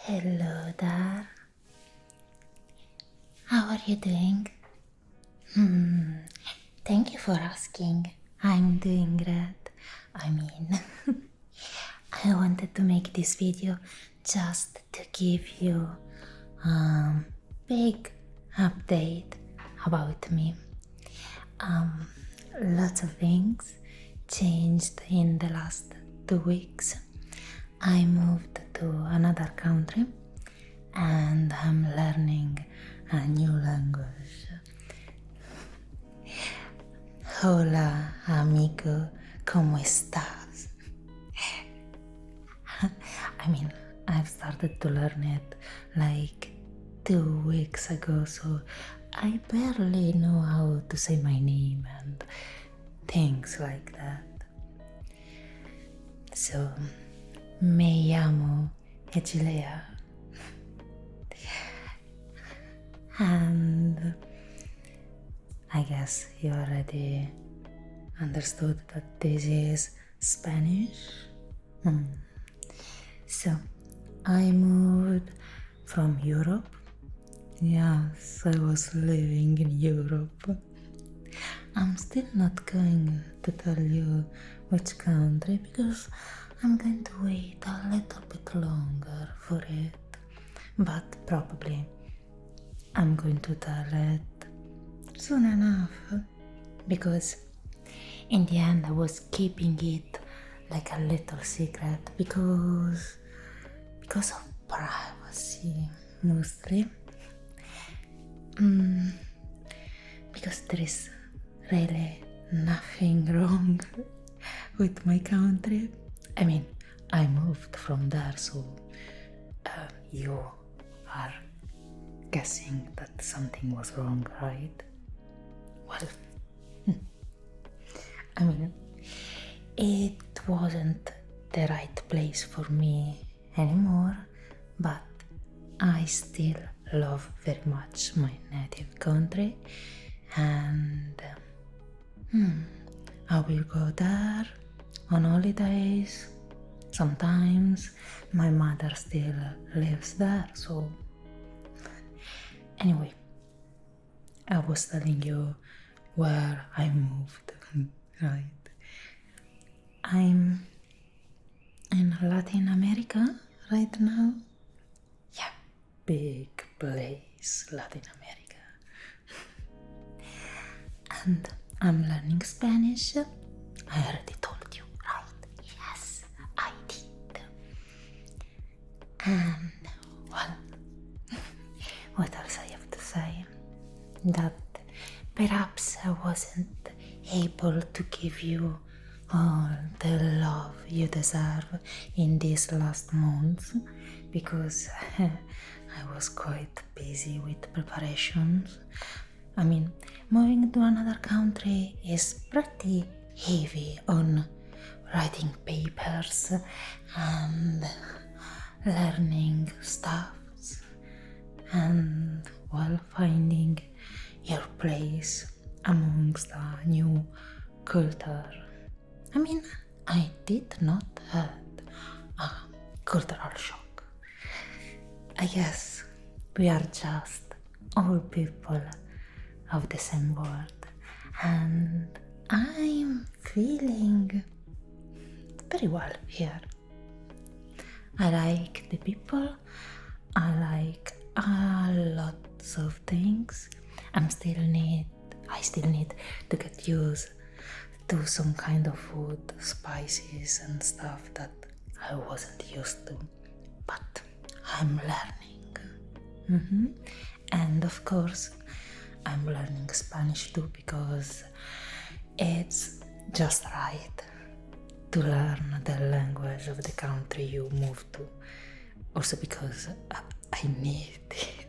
Hello there. How are you doing? Thank you for asking. I'm doing great. I wanted to make this video just to give you a big update about me. Lots of things changed in the last 2 weeks. I moved to another country and I'm learning a new language. Hola, amigo, ¿cómo estás? I've started to learn it like 2 weeks ago, so I barely know how to say my name and things like that. So, me llamo Egilea. And I guess you already understood that this is Spanish. So, I moved from Europe. Yes, I was living in Europe. I'm still not going to tell you which country because I'm going to wait a little bit longer for it. But probably I'm going to tell it soon enough, because in the end I was keeping it like a little secret because of privacy mostly. Because there is really nothing wrong with my country. I moved from there, so you are guessing that something was wrong, right? Well, it wasn't the right place for me anymore, but I still love very much my native country, and I will go there on holidays. Sometimes my mother still lives there, so anyway, I was telling you where I moved, right? I'm in Latin America right now. Yeah, big place, Latin America. And I'm learning Spanish. I already told you, right? Yes, I did. And, well, what else I have to say? That perhaps I wasn't able to give you all the love you deserve in these last months because I was quite busy with preparations. Moving to another country is pretty heavy on writing papers and learning stuff and finding your place amongst a new culture. I did not have a cultural shock. I guess we are just all people of the same world, and I'm feeling very well here. I like the people, I like a lot of things. I still need to get used to some kind of food, spices and stuff that I wasn't used to, but I'm learning. And of course, I'm learning Spanish too because it's just right to learn the language of the country you move to. Also because I need it.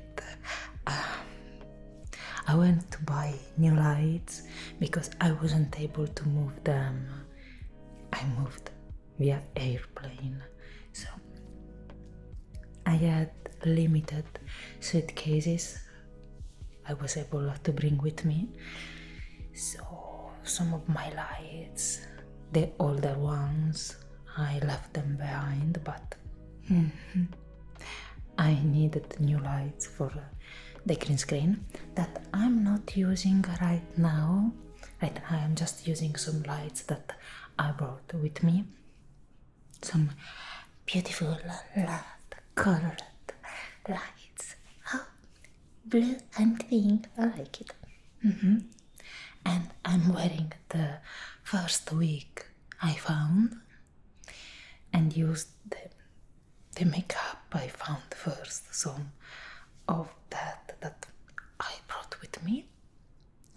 I went to buy new lights because I wasn't able to move them. I moved via airplane, so I had limited suitcases I was able to bring with me. So some of my lights, the older ones, I left them behind, but I needed new lights for the green screen that I'm not using right now. Right now I'm just using some lights that I brought with me. Some beautiful light colored lights. Oh, blue and pink, I like it. And I'm wearing the first wig I found and used the makeup I found first, some of that I brought with me,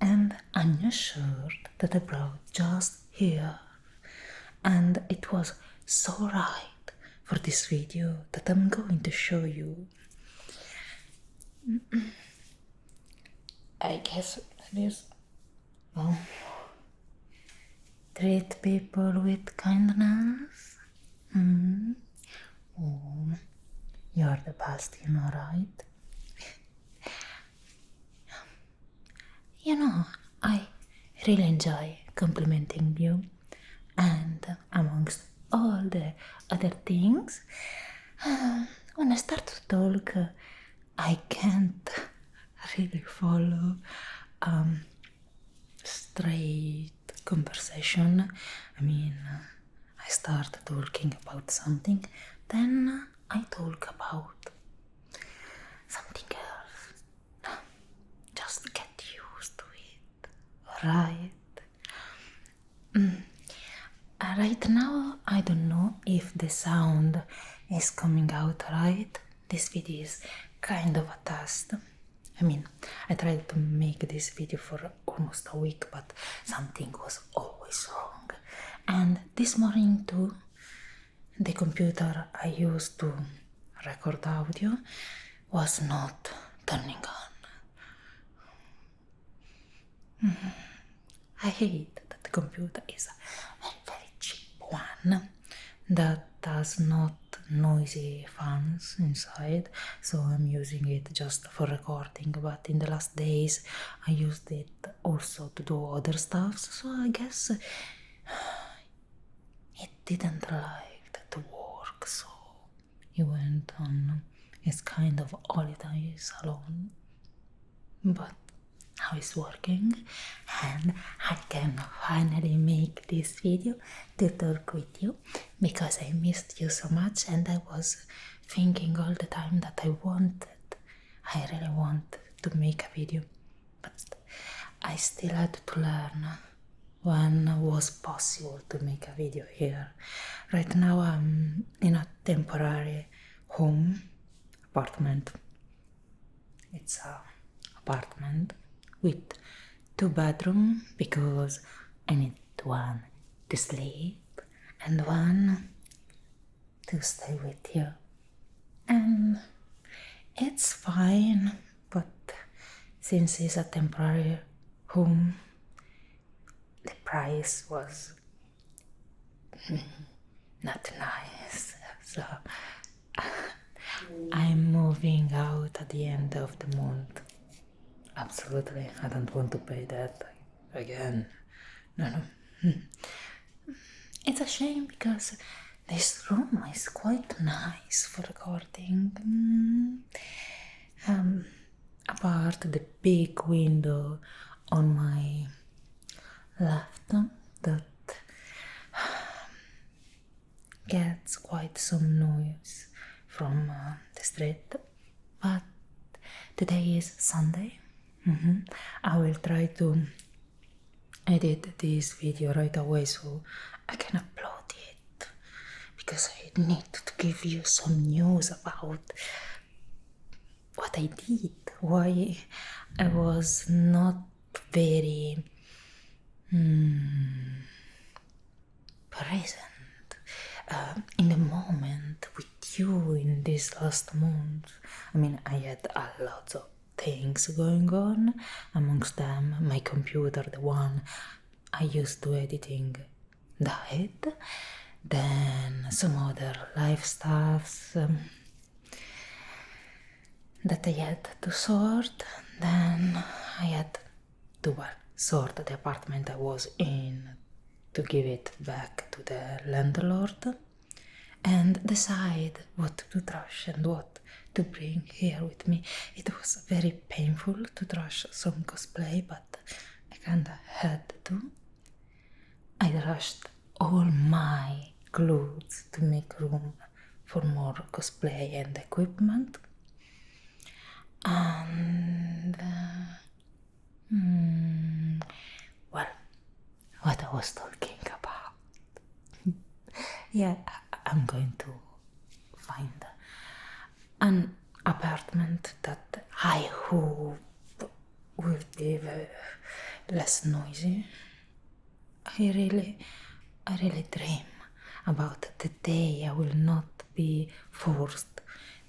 and a new shirt that I brought just here, and it was so right for this video that I'm going to show you. I guess it is. Oh. Treat people with kindness. Oh, you're the best, you know, right? You know, I really enjoy complimenting you, and amongst all the other things, when I start to talk, I can't really follow straight conversation. I mean, I start talking about something, then I talk about something else. Just get used to it, right? Right now, I don't know if the sound is coming out right. This video is kind of a test. I mean, I tried to make this video for almost a week, but something was always wrong. And this morning too, the computer I used to record audio was not turning on. I hate that the computer is a very, very cheap one that does not noisy fans inside, so I'm using it just for recording, but in the last days I used it also to do other stuff, so I guess it didn't like to work, so it went on its kind of holiday salon, but now it's working and I can finally make this video to talk with you because I missed you so much, and I was thinking all the time that I really wanted to make a video, but I still had to learn when it was possible to make a video here. Right now I'm in a temporary apartment. It's a apartment with 2 bedrooms because I need one to sleep and one to stay with you. And it's fine, but since it's a temporary home, the price was not nice, so I'm moving out at the end of the month. Absolutely, I don't want to pay that again. No. It's a shame because this room is quite nice for recording. Apart the big window on my left that gets quite some noise from the street, but today is Sunday. I will try to edit this video right away so I can upload it, because I need to give you some news about what I did, why I was not very present in the moment with you in this last month. I mean, I had a lot of things going on, amongst them my computer, the one I used to editing, died, then some other life stuffs that I had to sort, then I had to sort the apartment I was in to give it back to the landlord, and decide what to trash and what to bring here with me. It was very painful to trash some cosplay, but I kinda had to. I trashed all my clothes to make room for more cosplay and equipment. And well, what I was talking about. Yeah, I'm going to find an apartment that I hope will be less noisy. I really dream about the day I will not be forced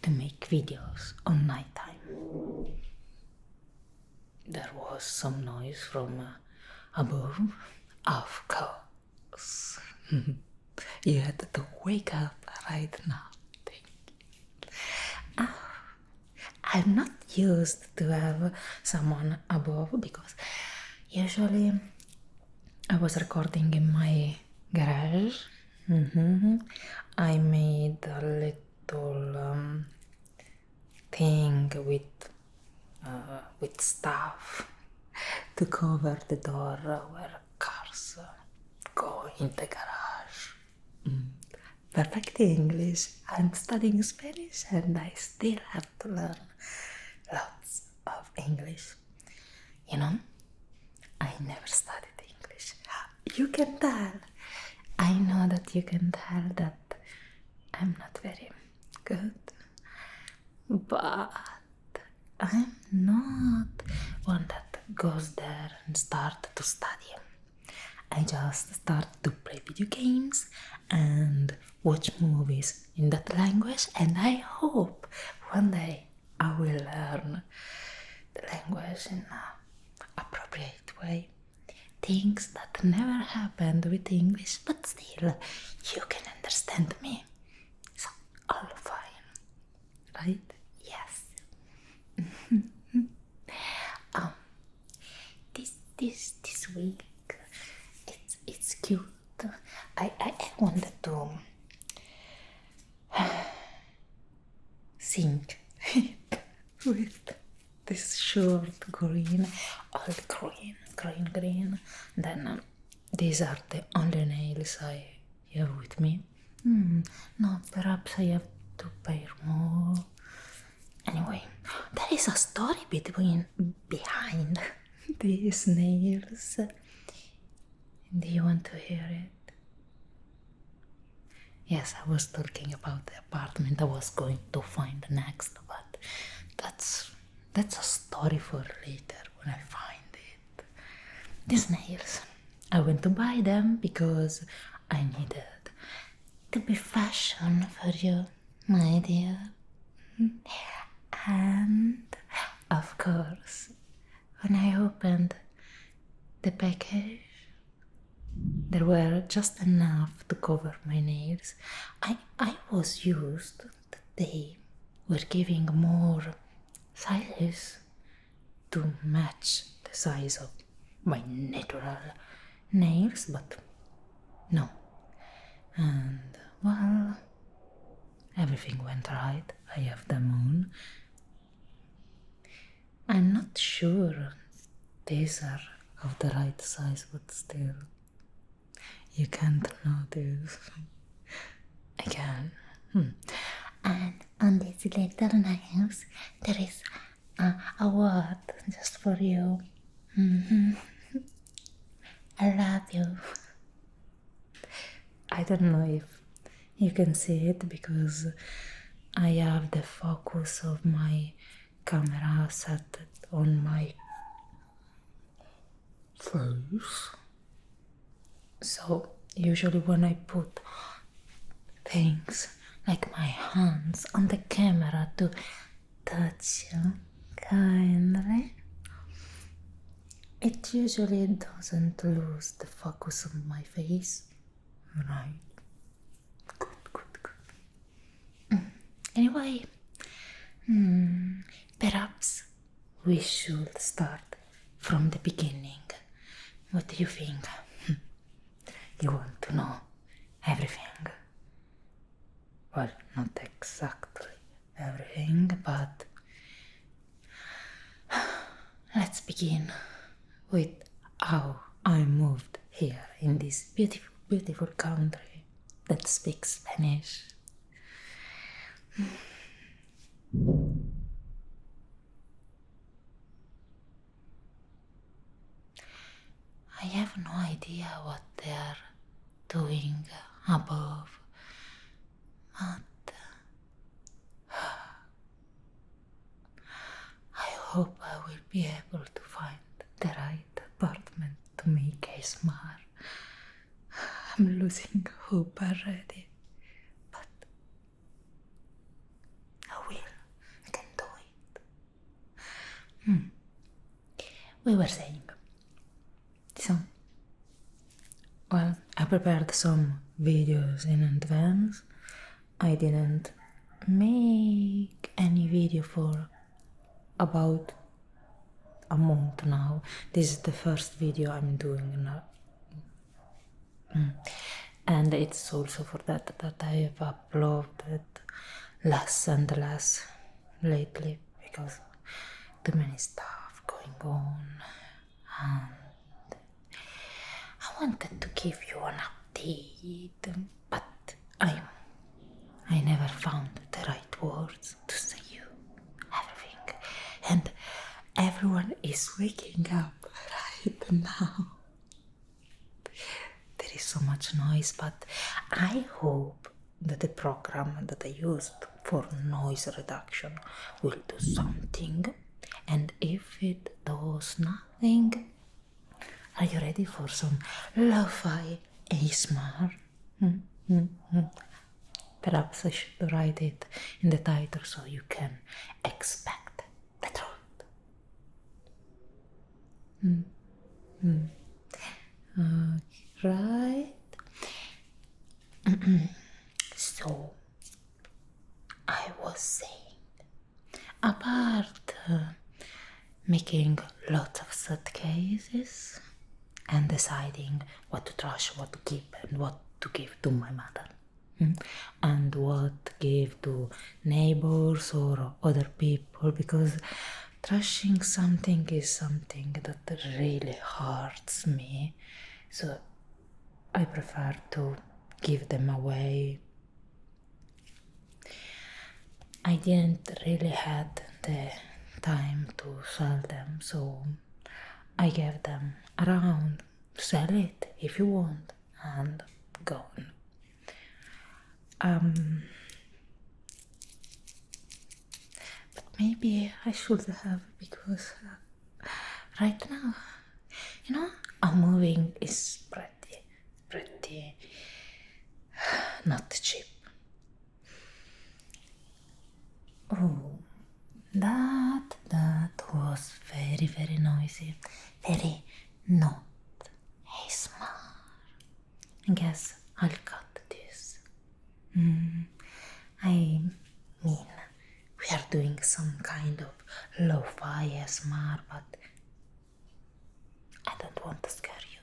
to make videos on nighttime. There was some noise from above, of course. You had to wake up right now. Thank you. I'm not used to have someone above because usually I was recording in my garage. I made a little thing with stuff to cover the door where cars go in the garage. Perfect English. I'm studying Spanish and I still have to learn lots of English. You know, I never studied English. You can tell. I know that you can tell that I'm not very good. But I'm not one that goes there and start to study. I just start to play video games and watch movies in that language, and I hope one day I will learn the language in an appropriate way. Things that never happened with English, but still you can understand me. So all fine, right? Yes. This week it's cute. I wanted to sing with this short green, all green. Then these are the only nails I have with me. No, perhaps I have to pay more. Anyway, there is a story behind these nails. Do you want to hear it? Yes, I was talking about the apartment I was going to find next, but that's a story for later when I find it. These nails, I went to buy them because I needed to be fashion for you, my dear. And of course, when I opened the package, there were just enough to cover my nails. I was used that they were giving more sizes to match the size of my natural nails, but no. And well, everything went right. I have them on. I'm not sure these are of the right size, but still, you can't notice. I can. And on these little nails, there is a word just for you. I love you. I don't know if you can see it because I have the focus of my camera set on my face. So usually when I put things like my hands on the camera to touch you kindly, it usually doesn't lose the focus on my face. Right. Good. Anyway, perhaps we should start from the beginning. What do you think? You want to know everything? Well, not exactly everything, but let's begin with how I moved here in this beautiful, beautiful country that speaks Spanish. I have no idea what they are doing above, but I hope I will be able to find the right apartment to make ASMR. I'm losing hope already, but I will. I can do it. We were saying. So, well, I prepared some videos in advance. I didn't make any video for about a month now. This is the first video I'm doing now. And it's also for that I have uploaded less and less lately because too many stuff going on, and I wanted to give you an update, but I never found the right words to say you everything, and everyone is waking up right now. There is so much noise, but I hope that the program that I used for noise reduction will do something, and if it does nothing, are you ready for some lo-fi ASMR? Perhaps I should write it in the title so you can expect the truth. Right. So, I was saying, apart making lots of suitcases and deciding what to trash, what to keep, and what to give to my mother, and what to give to neighbors or other people, because trashing something is something that really hurts me, so I prefer to give them away. I didn't really had the time to sell them, so I gave them around. Sell it if you want, and gone. But maybe I should have, because right now, a moving is pretty not cheap. Oh, that was very, very noisy, very not ASMR. I guess I'll cut this. I mean, we are doing some kind of lo-fi ASMR, but I don't want to scare you.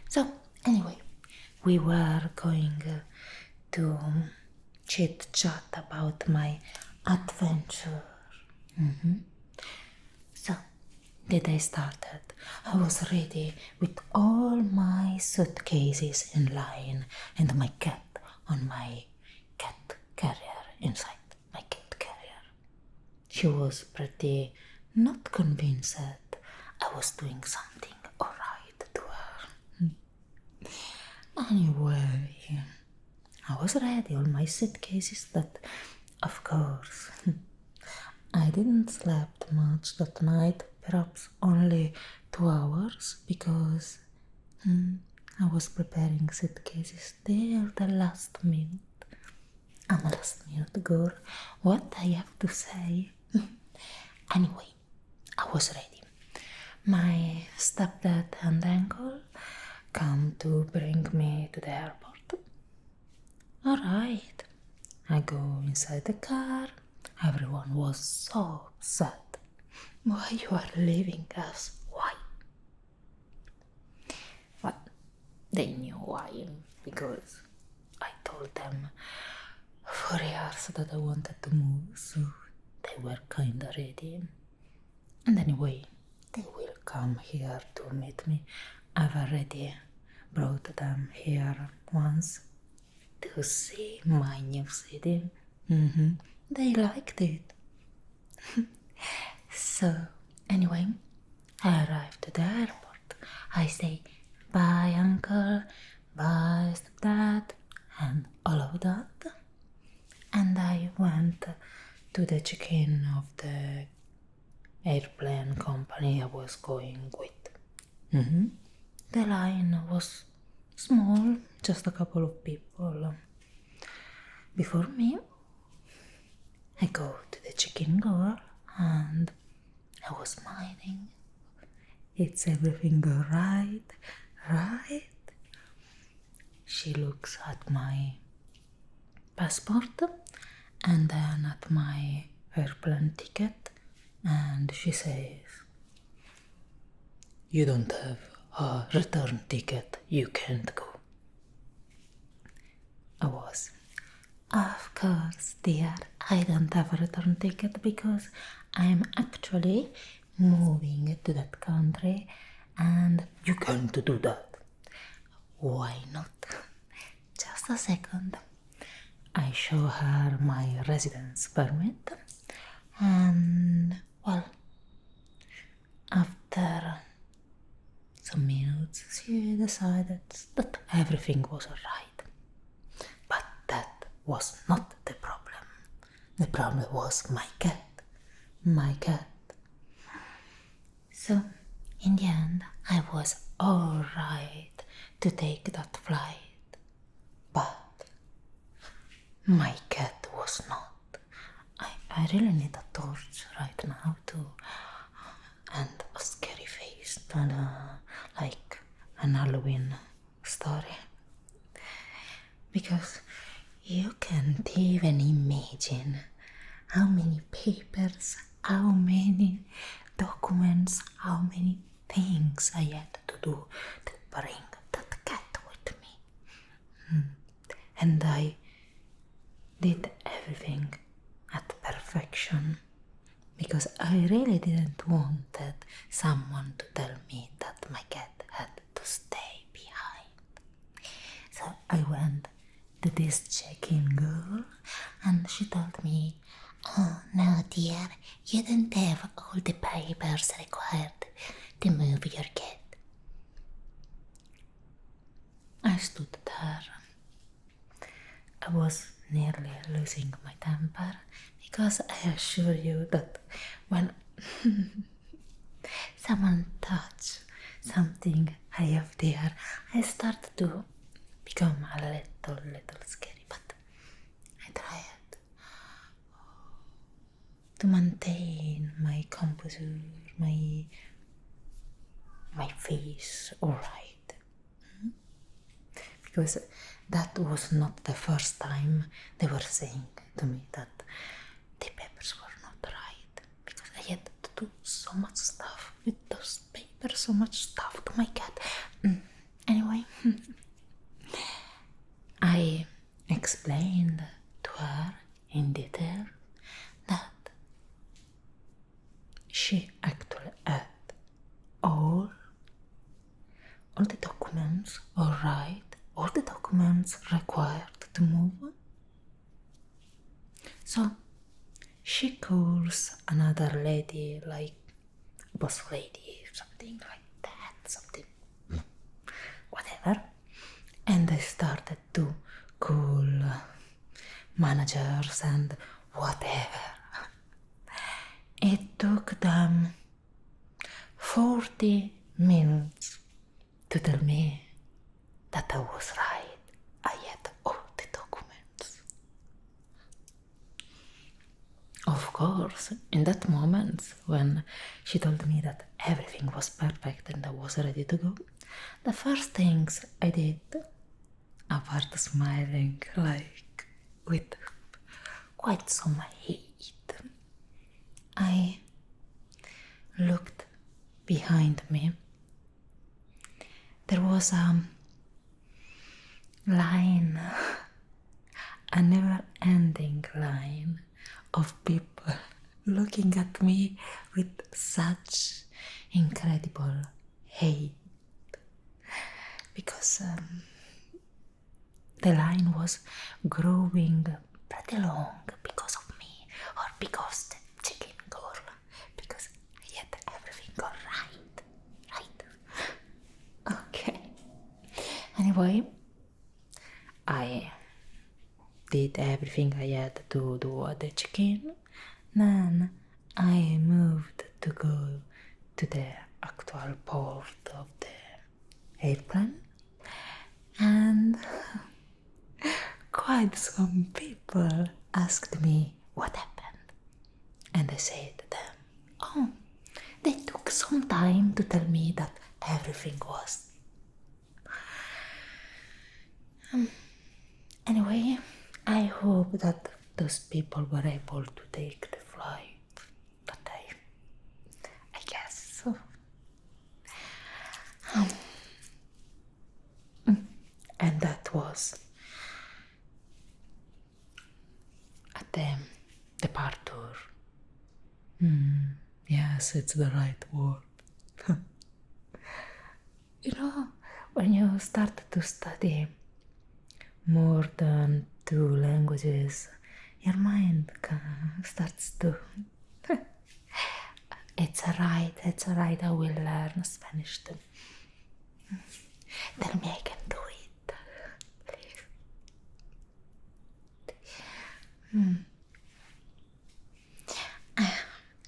So, anyway, we were going to chit-chat about my adventure. So, the day started. I was ready with all my suitcases in line and my cat on my cat carrier, inside my cat carrier. She was pretty not convinced I was doing something alright to her. Anyway, I was ready, all my suitcases, but of course, I didn't sleep much that night, perhaps only 2 hours, because I was preparing suitcases till the last minute. I'm a last minute girl, what I have to say? Anyway, I was ready. My stepdad and uncle come to bring me to the airport. Alright, I go inside the car. Everyone was so sad. Why you are leaving us? Why? Well, they knew why, because I told told them for years that I wanted to move, so they were kinda ready. And anyway, they will come here to meet me. I've already brought them here once to see my new city. They liked it. So, anyway, I arrived at the airport. I say, bye, uncle, bye, stepdad, and all of that. And I went to the check-in of the airplane company I was going with. The line was small, just a couple of people. Before me, I go to the check-in girl and I was smiling. It's everything alright, right? She looks at my passport and then at my airplane ticket and she says, you don't have a return ticket, you can't go. I was, of course, dear, I don't have a return ticket because I'm actually moving to that country and you can't do that. Why not? Just a second. I show her my residence permit and, well, after some minutes she decided that everything was alright. But that was not the problem. The problem was my cat. My cat. So, in the end, I was alright to take that flight. But my cat was not. I really need a torch right now too. And a scary face and like an Halloween story. Because you can't even imagine how many papers, how many documents, how many things I had to do to bring that cat with me. And I did everything at perfection because I really didn't want someone to tell me that my cat had to stay behind. So I went to this check-in girl and she told me, oh no dear, you don't have all the papers required to move your cat. I stood there. I was nearly losing my temper because I assure you that when someone touch something I have there, I start to become a little scary, but I tried to maintain my composure, my face alright. Because that was not the first time they were saying to me that the papers were not right. Because I had to do so much stuff with those papers, so much stuff to my cat. Anyway, I explained to her in detail that she actually had all the documents alright, all the documents required to move. So she calls another lady, like boss lady, something like that, something, whatever. And they started to call managers and whatever. It took them 40 minutes to tell me that I was right. I had all the documents. Of course, in that moment when she told me that everything was perfect and I was ready to go, the first things I did, apart smiling like with quite some hate, I looked behind me. There was a line a never-ending line of people looking at me with such incredible hate because the line was growing pretty long because of me or because the chicken girl, because I had everything all right. Okay. Anyway, I did everything I had to do at the check-in. Then I moved to go to the actual port of the airplane, and quite some people asked me what happened, and I said to them, oh, they took some time to tell me that everything was. Anyway, I hope that those people were able to take the flight, but I guess so. And that was at the departure. Yes, it's the right word. You know, when you start to study more than 2 languages, your mind starts to. It's alright, I will learn Spanish too. Tell me I can do it, please.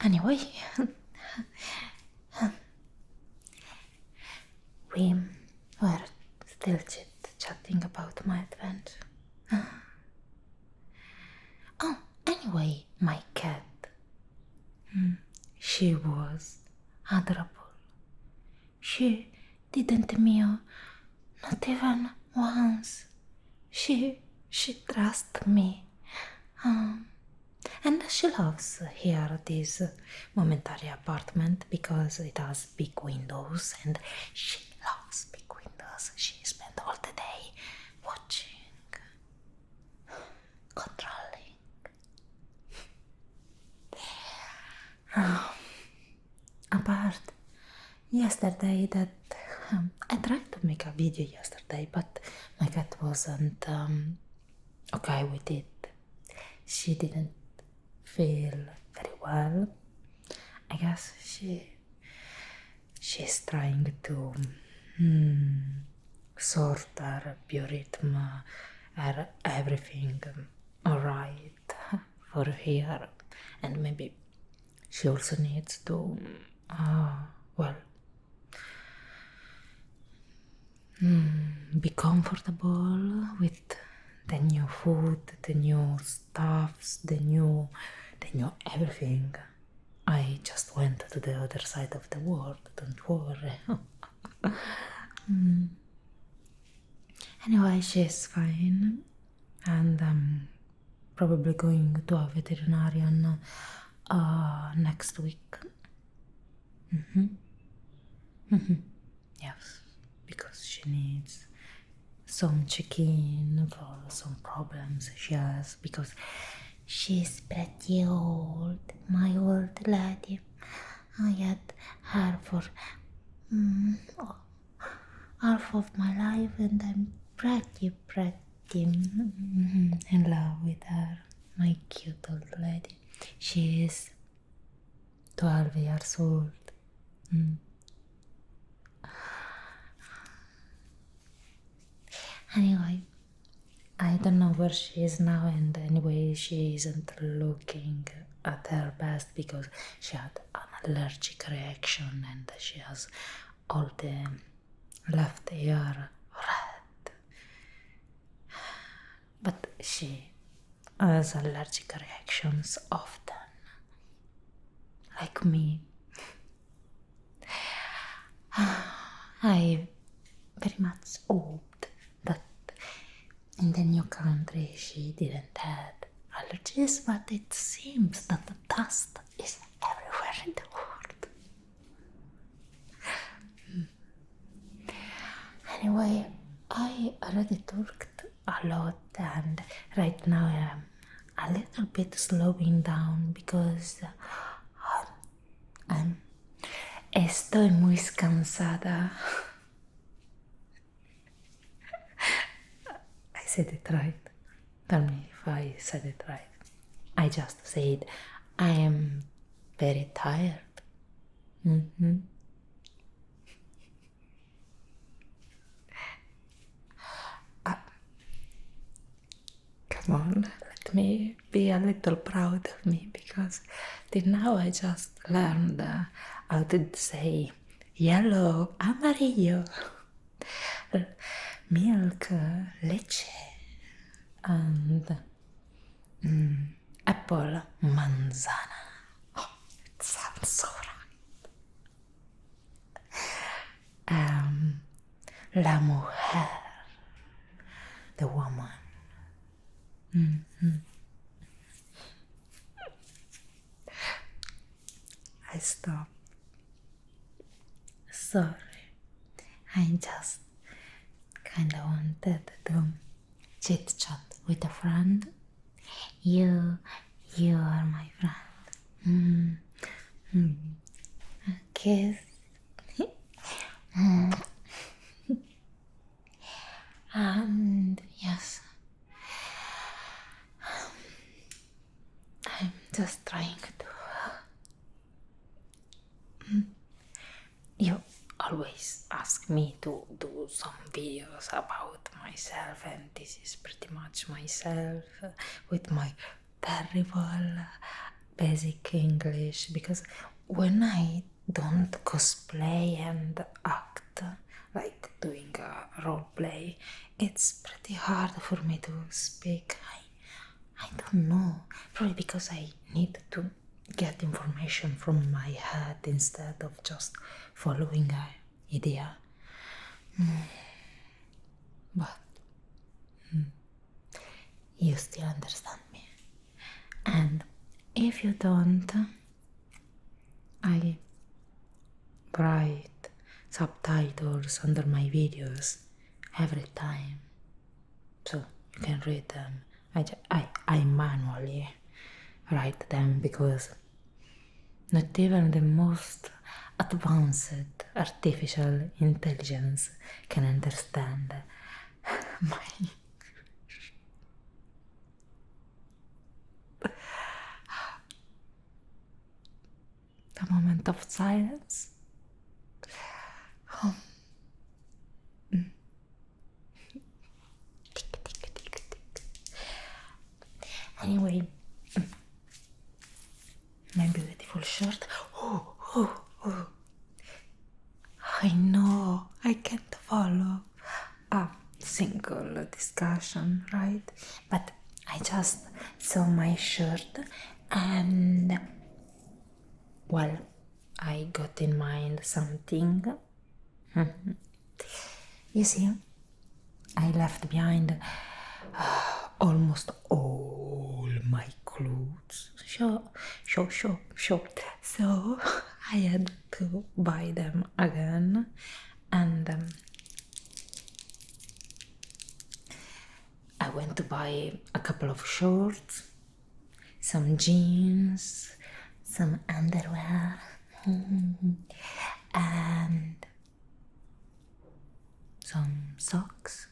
Anyway, we were still chatting about my adventure. Oh, anyway, my cat. She was adorable. She didn't meow, not even once. She trusted me. And she loves here this momentary apartment because it has big windows, and she loves big windows. She spent all the day watching, controlling. Apart yesterday that I tried to make a video yesterday, but my cat wasn't okay with it. She didn't feel very well. I guess she's trying to sort her biorhythm, her everything alright for here, and maybe she also needs to be comfortable with the new food, the new stuffs, the new everything. I just went to the other side of the world, don't worry. Anyway, she's fine, and I'm probably going to a veterinarian next week. Yes, because she needs some check-in for some problems she has, because she's pretty old, my old lady. I had her for half of my life, and I'm pretty in love with her, my cute old lady. She is 12 years old. Anyway, I don't know where she is now, and anyway, she isn't looking at her best because she had an allergic reaction and she has all the left ear red. But she has allergic reactions often, like me. I very much hoped that in the new country she didn't have allergies, but it seems that the dust is everywhere in the world. Anyway, I already talked a lot, and right now I'm a little bit slowing down because estoy muy cansada. I said it right. Tell me if I said it right. I just said I am very tired. Come on, let me be a little proud of me because till now I just learned how to say yellow, amarillo, milk, leche, and apple, manzana. Oh, it sounds so right. La mujer, the woman. I stopped. Sorry. I just kinda wanted to chit chat with a friend. You are my friend. A kiss. And yes, I'm just trying to. You always ask me to do some videos about myself, and this is pretty much myself with my terrible basic English, because when I don't cosplay and act like doing a role play, it's pretty hard for me to speak. I don't know, probably because I need to get information from my head instead of just following an idea. But you still understand me. And if you don't, I write subtitles under my videos every time, so you can read them. I manually write them because not even the most advanced artificial intelligence can understand my the moment of silence. Tick, tick, tick, tick. Anyway, my beautiful shirt. Oh. I know I can't follow a single discussion, right? But I just saw my shirt and, well, I got in mind something. You see, I left behind almost all my clothes. Sure. So I had to buy them again, and I went to buy a couple of shorts, some jeans, some underwear, and some socks.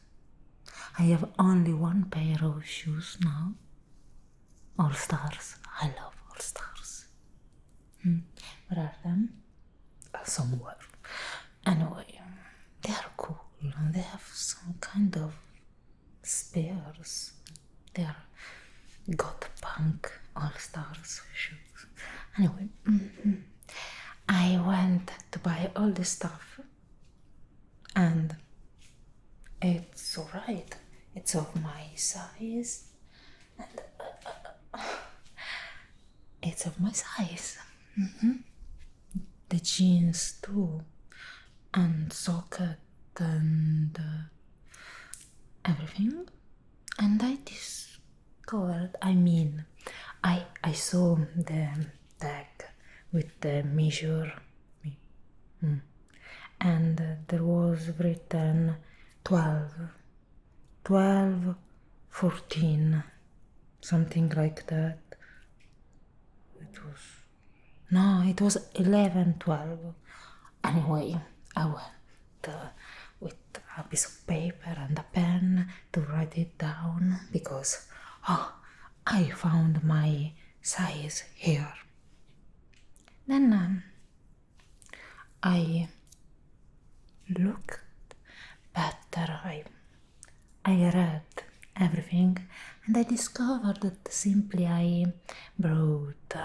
I have only one pair of shoes now. All Stars. I love All Stars. Where are them? Somewhere. Anyway, they are cool. They have some kind of spears. They are goth punk All Stars shoes. Anyway, I went to buy all this stuff, and it's alright. It's of my size, and it's of my size. The jeans too, and socket and everything. And I discovered, I saw the tag with the measure, and there was written 12 14, something like that. It was 11, 12. Anyway, I went with a piece of paper and a pen to write it down because I found my size here. Then I looked better. I read everything and I discovered that simply I brought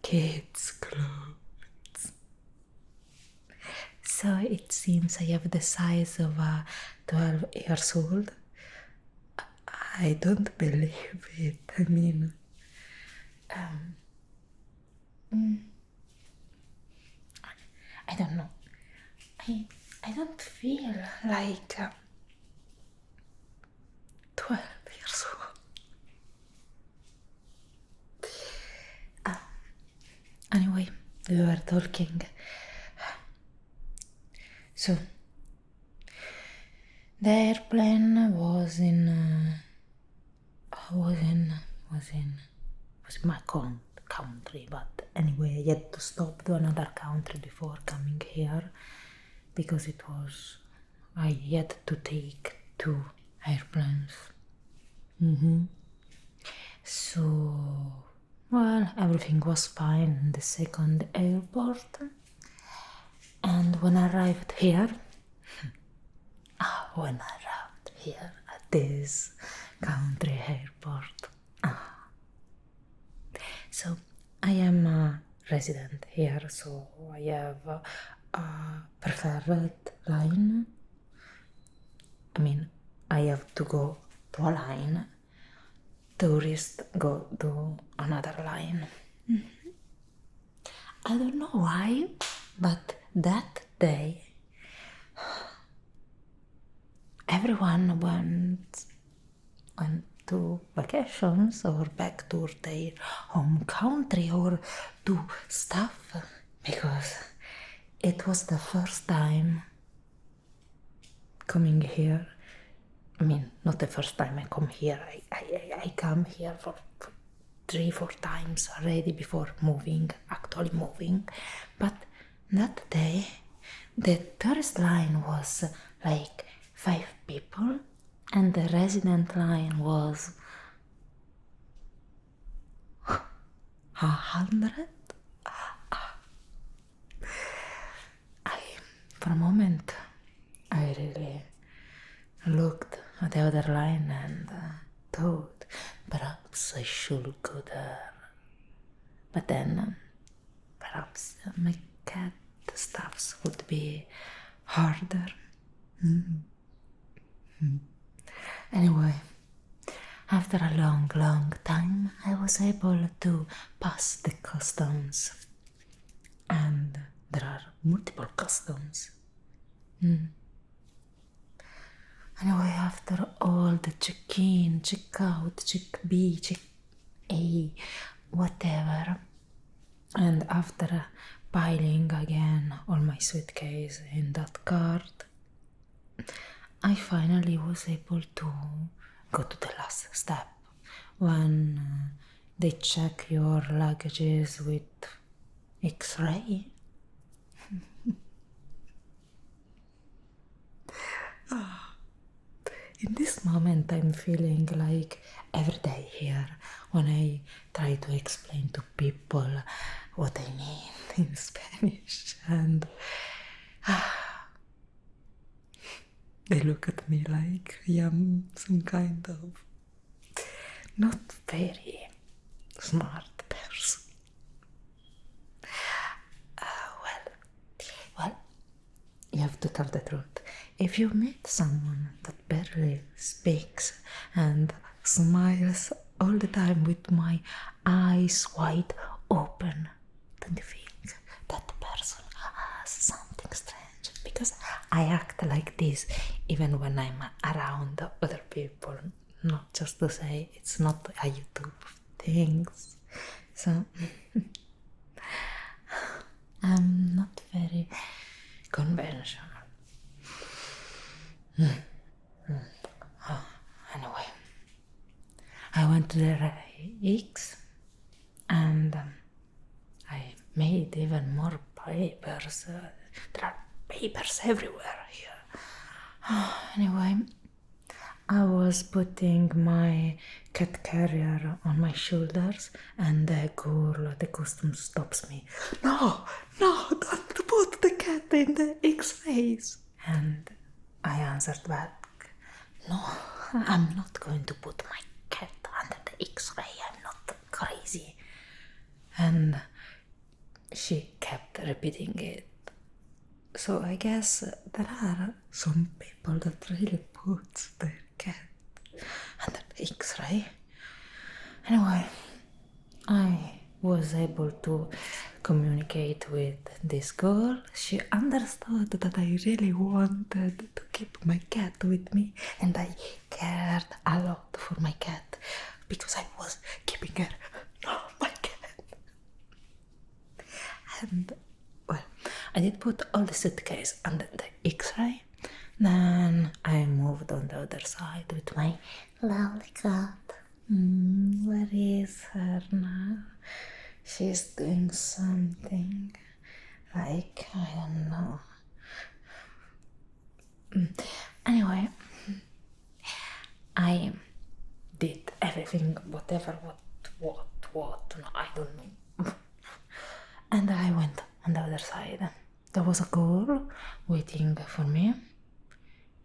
kids' clothes. So it seems I have the size of a 12 years old. I don't believe it. I mean, I don't know. I don't feel like 12 years old. Anyway, we were talking. So, the airplane was in my country, but anyway, I had to stop to another country before coming here because I had to take 2 airplanes. So, well, everything was fine in the second airport. And when I arrived here at this country airport, so I am a resident here, so I have a preferred line. I mean, I have to go to a line, tourists go to another line. I don't know why, but that day everyone went to vacations or back to their home country or to stuff because it was the first time coming here. I mean, not the first time I come here. I come here for 3-4 times already before actually moving. But that day, the tourist line was like 5 people and the resident line was 100. For a moment, I really looked at the other line and thought perhaps I should go there. But then perhaps my cat stuffs would be harder. Anyway, after a long, long time, I was able to pass the customs. And there are multiple customs. Anyway, after all the check-in, check-out, check-B, check-A, whatever, and after piling again all my suitcase in that cart, I finally was able to go to the last step when they check your luggages with X-ray. In this moment, I'm feeling like every day here when I try to explain to people what I mean in Spanish, and they look at me like I am some kind of not very smart person. Well, you have to tell the truth. If you meet someone that barely speaks and smiles all the time with my eyes wide open, don't you think that person has something strange? Because I act like this even when I'm around other people, not just to say it's not a YouTube thing. So I'm not very conventional. Anyway, I went to the X and I made even more papers. There are papers everywhere here. Anyway, I was putting my cat carrier on my shoulders, and the girl at the costume stops me. No, don't put the cat in the X-rays. And I answered back, no, I'm not going to put my cat under the X-ray. I'm not crazy. And she kept repeating it. So I guess there are some people that really put their cat under the X-ray. Anyway, I was able to communicate with this girl. She understood that I really wanted to keep my cat with me, and I cared a lot for my cat because I was keeping her. No, my cat. And well, I did put all the suitcase under the X-ray. Then I moved on the other side with my lovely cat. Where is her now? She's doing something. Like, I don't know. Anyway, I did everything, whatever, what, no, I don't know. And I went on the other side. There was a girl waiting for me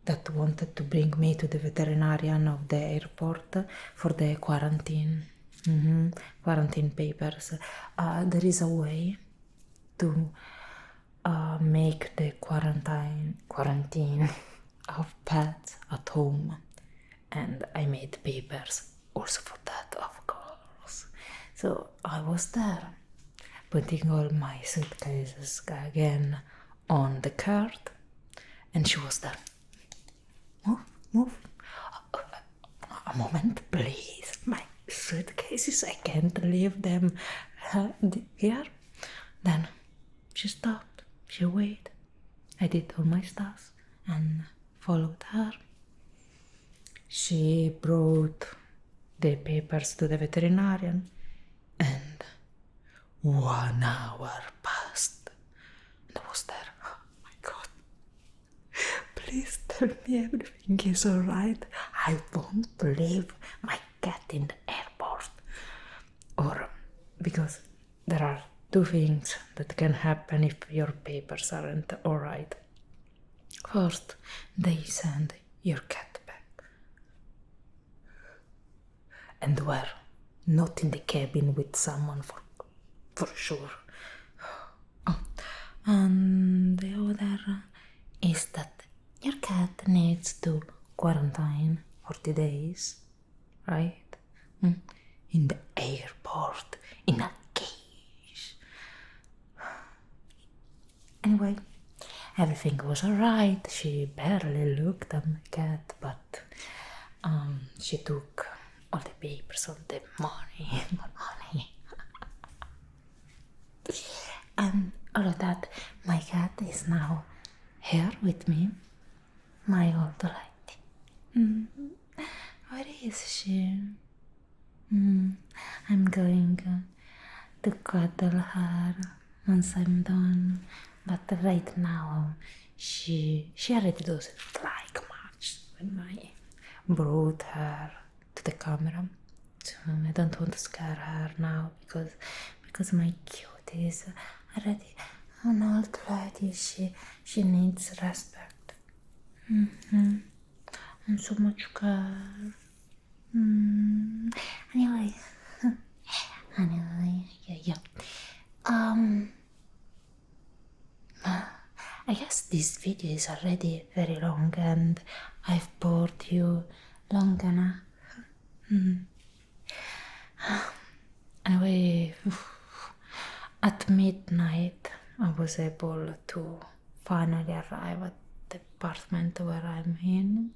that wanted to bring me to the veterinarian of the airport for the quarantine. Quarantine papers. There is a way to make the quarantine of pets at home, and I made papers also for that, of course. So I was there, putting all my suitcases again on the cart, and she was there. Move. A moment, please. My suitcases, I can't leave them here. Then she stopped. She waited. I did all my stuff and followed her. She brought the papers to the veterinarian, and 1 hour passed. And I was there. Oh my God. Please tell me everything is alright. I won't leave my cat in the airport. Or because there are two things that can happen if your papers aren't alright. First, they send your cat back. And we're not in the cabin with someone for sure. And the other is that your cat needs to quarantine 40 days, right? In the airport, in a cage. Anyway, everything was alright. She barely looked at my cat, but she took all the papers, all the money. And all of that, my cat is now here with me, my old lady. Where is she? I'm going to cuddle her once I'm done, but right now she already doesn't like much when I brought her to the camera. So I don't want to scare her now because my cute is already an old lady. She needs respect. And so much care. Anyway, yeah. I guess this video is already very long, and I've bored you long enough. Anyway, at midnight, I was able to finally arrive at the apartment where I'm in.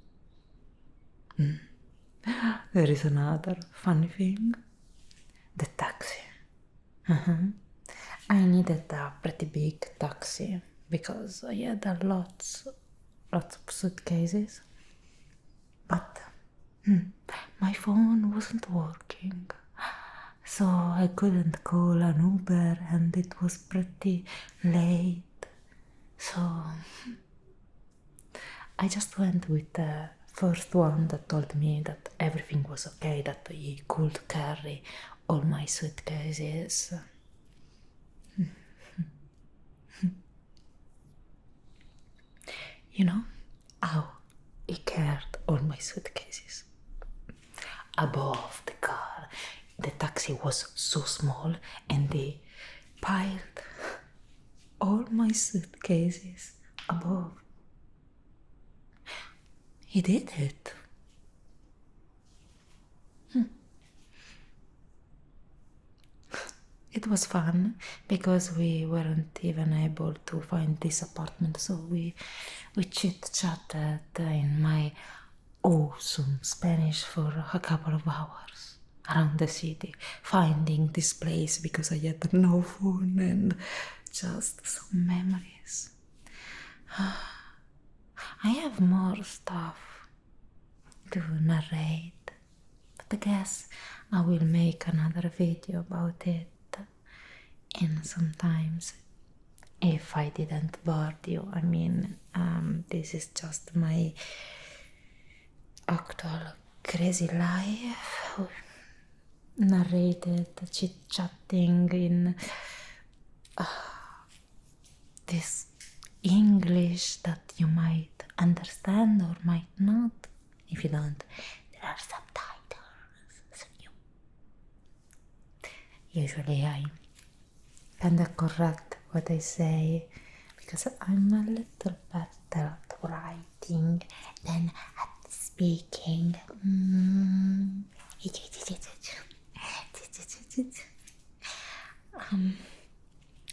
There is another funny thing. The taxi. I needed a pretty big taxi because I had lots of suitcases. But My phone wasn't working, so I couldn't call an Uber, and it was pretty late. So I just went with the first one that told me that everything was okay, that he could carry all my suitcases. You know how he carried all my suitcases? Above the car. The taxi was so small and they piled all my suitcases above. He did it. It was fun because we weren't even able to find this apartment, so we chit chatted in my awesome Spanish for a couple of hours around the city, finding this place because I had no phone and just some memories. I have more stuff to narrate, but I guess I will make another video about it in sometimes if I didn't bore you. I mean, this is just my actual crazy life narrated chit-chatting in this English that you might understand or might not. If you don't, there are subtitles. So usually I kinda correct what I say because I'm a little better at writing than at speaking.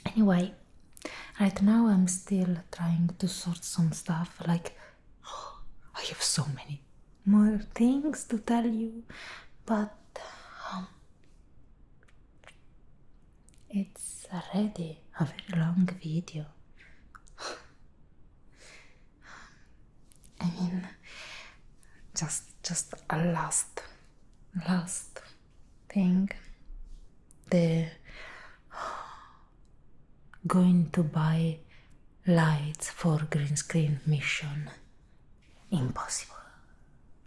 Anyway, right now I'm still trying to sort some stuff, like I have so many more things to tell you, but it's already a very long video. I mean, just a last thing. The going to buy lights for green screen mission. Impossible.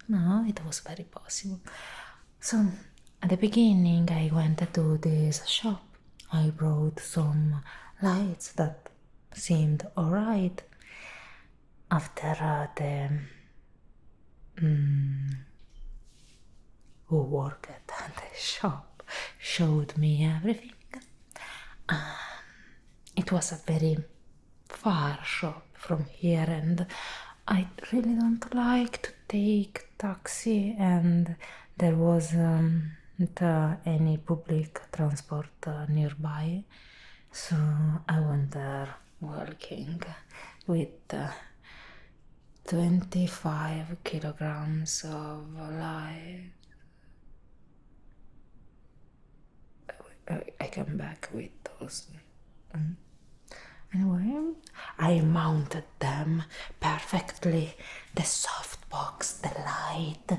No, it was very possible. So at the beginning I went to this shop. I brought some lights that seemed alright. After the who worked at the shop showed me everything. It was a very far shop from here, and I really don't like to take taxi, and there wasn't any public transport nearby, so I went there walking with 25 kilograms of light. I come back with those. Anyway, I mounted them perfectly. The softbox, the light, the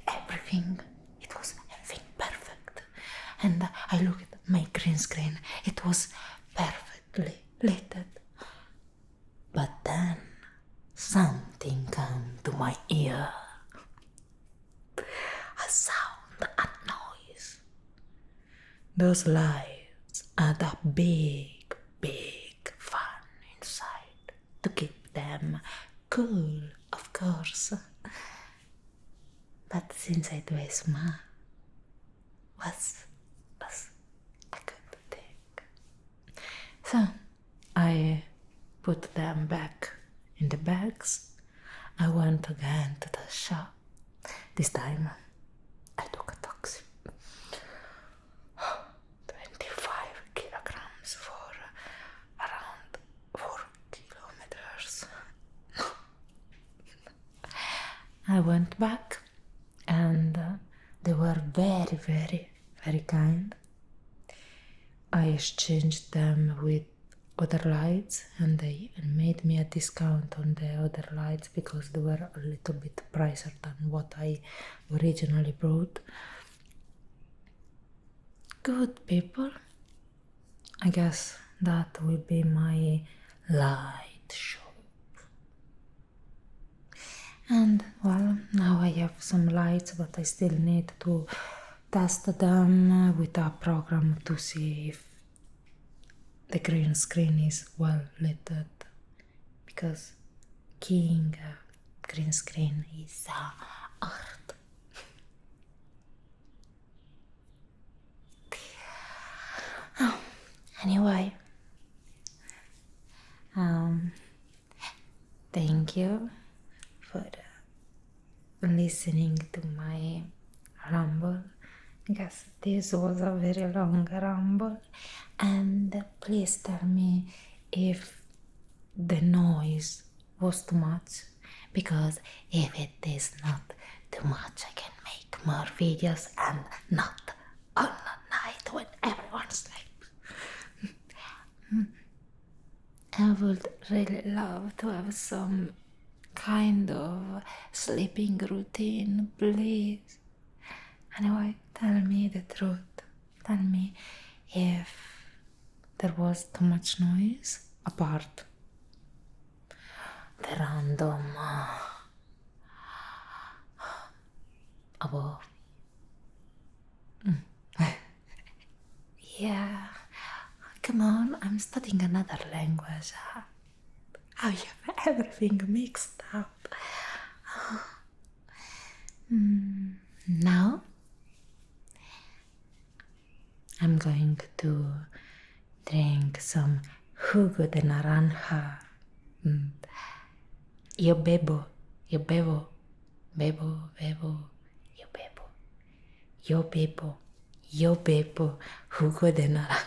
everything. It was everything perfect. And I looked at my green screen. It was perfectly lit. But then something came to my ear. A sound, a noise. Those lights had a big fan inside to keep them cool, of course. But since I do smell, was a good thing. So I put them back in the bags. I went again to the shop. This time I took a taxi. 25 kilograms for around 4 kilometers. I went back and they were very, very, very kind. I exchanged them with other lights, and they made me a discount on the other lights because they were a little bit pricier than what I originally brought. Good people. I guess that will be my light shop. And well, now I have some lights, but I still need to test them with a program to see if the green screen is well lit, because keying a green screen is art. Oh, anyway, thank you for listening to my ramble. I guess this was a very long ramble, and please tell me if the noise was too much, because if it is not too much, I can make more videos and not on a night when everyone sleeps. I would really love to have some kind of sleeping routine, please. Anyway, tell me the truth. Tell me if there was too much noise apart the random above. Yeah, come on, I'm studying another language. How you have everything mixed up. Now I'm going to drink some jugo de naranja. Yo bebo, yo bebo, bebo, yo bebo, yo bebo, yo bebo jugo de naranja.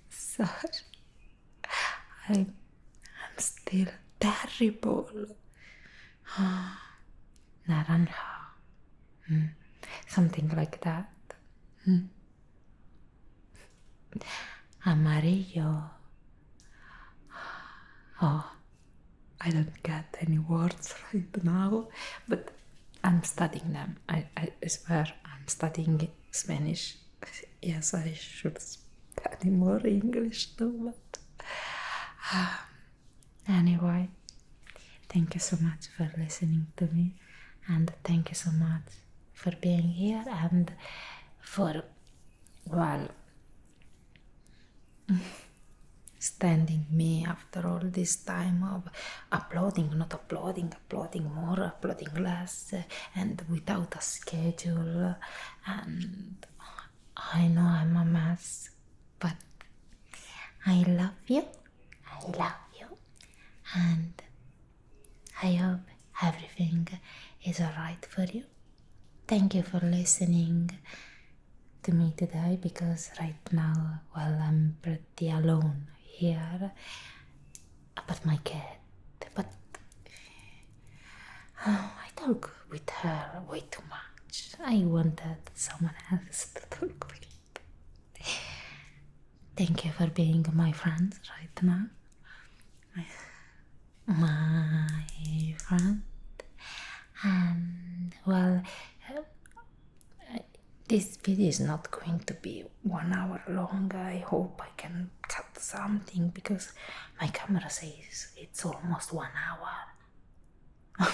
Sorry, I'm still terrible. Naranja. Something like that. Amarillo. Oh, I don't get any words right now, but I'm studying them. I swear I'm studying Spanish. Yes, I should study more English too, but anyway, thank you so much for listening to me, and thank you so much for being here and for, well, standing me after all this time of uploading, not uploading, uploading more, uploading less, and without a schedule. And I know I'm a mess, but I love you, and I hope everything is alright for you. Thank you for listening to me today, because right now, well, I'm pretty alone here, but my cat, but I talk with her way too much. I wanted someone else to talk with. Thank you for being my friends right now, my friend, and well, this video is not going to be 1 hour long. I hope I can cut something, because my camera says it's almost 1 hour.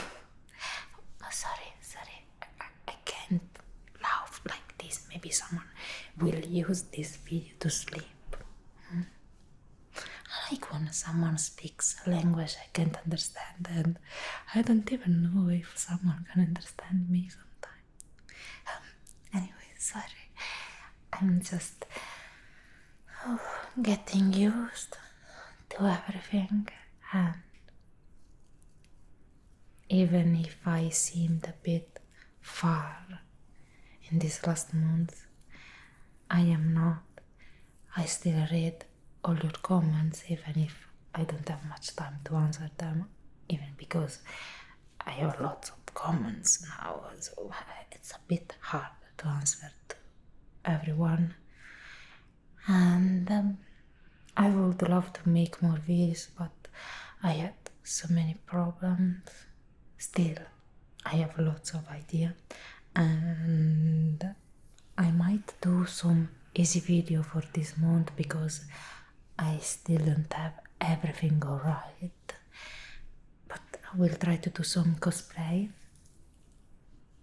Sorry, I can't laugh like this. Maybe someone will use this video to sleep. I like when someone speaks a language I can't understand, and I don't even know if someone can understand me sometimes. Anyway, sorry, I'm just getting used to everything, and even if I seemed a bit far in this last month, I am not. I still read all your comments, even if I don't have much time to answer them, even because I have lots of comments now, so it's a bit hard to answer to everyone. And I would love to make more videos, but I had so many problems. Still, I have lots of ideas, and I might do some easy video for this month because I still don't have everything alright. But I will try to do some cosplay,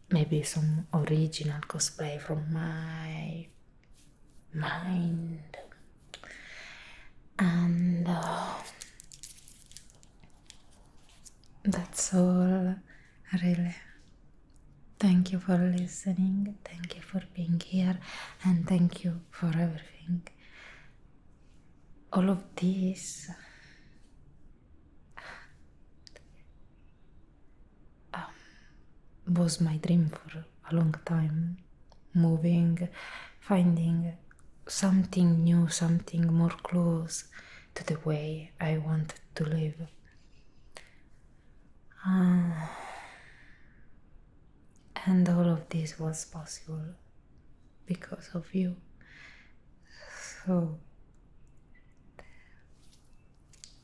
maybe some original cosplay from my mind. And that's all, really. Thank you for listening, thank you for being here, and thank you for everything. All of this was my dream for a long time. Moving, finding something new, something more close to the way I wanted to live. And all of this was possible because of you. So,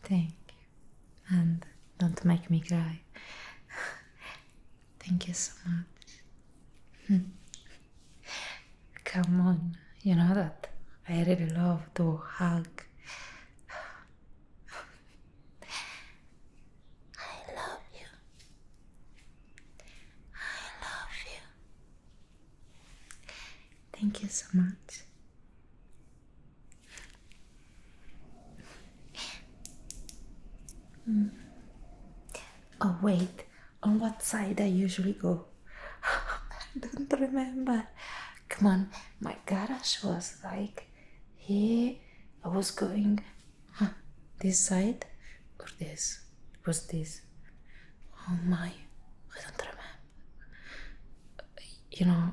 thank you. And don't make me cry. Thank you so much. Come on, you know that I really love to hug. I love you. I love you. Thank you so much. Oh wait, on what side I usually go? I don't remember. Come on, my garage was like here. I was going this side or this? It was this. Oh my, I don't remember. You know,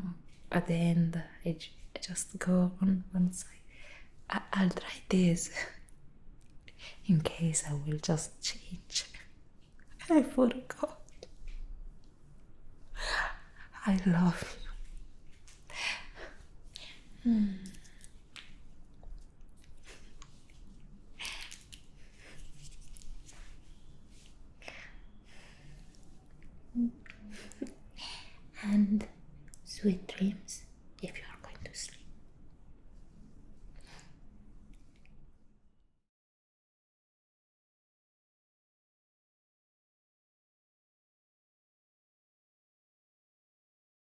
at the end, I just go on one side. I'll try this in case I will just change. I forgot. I love you. And sweet dreams.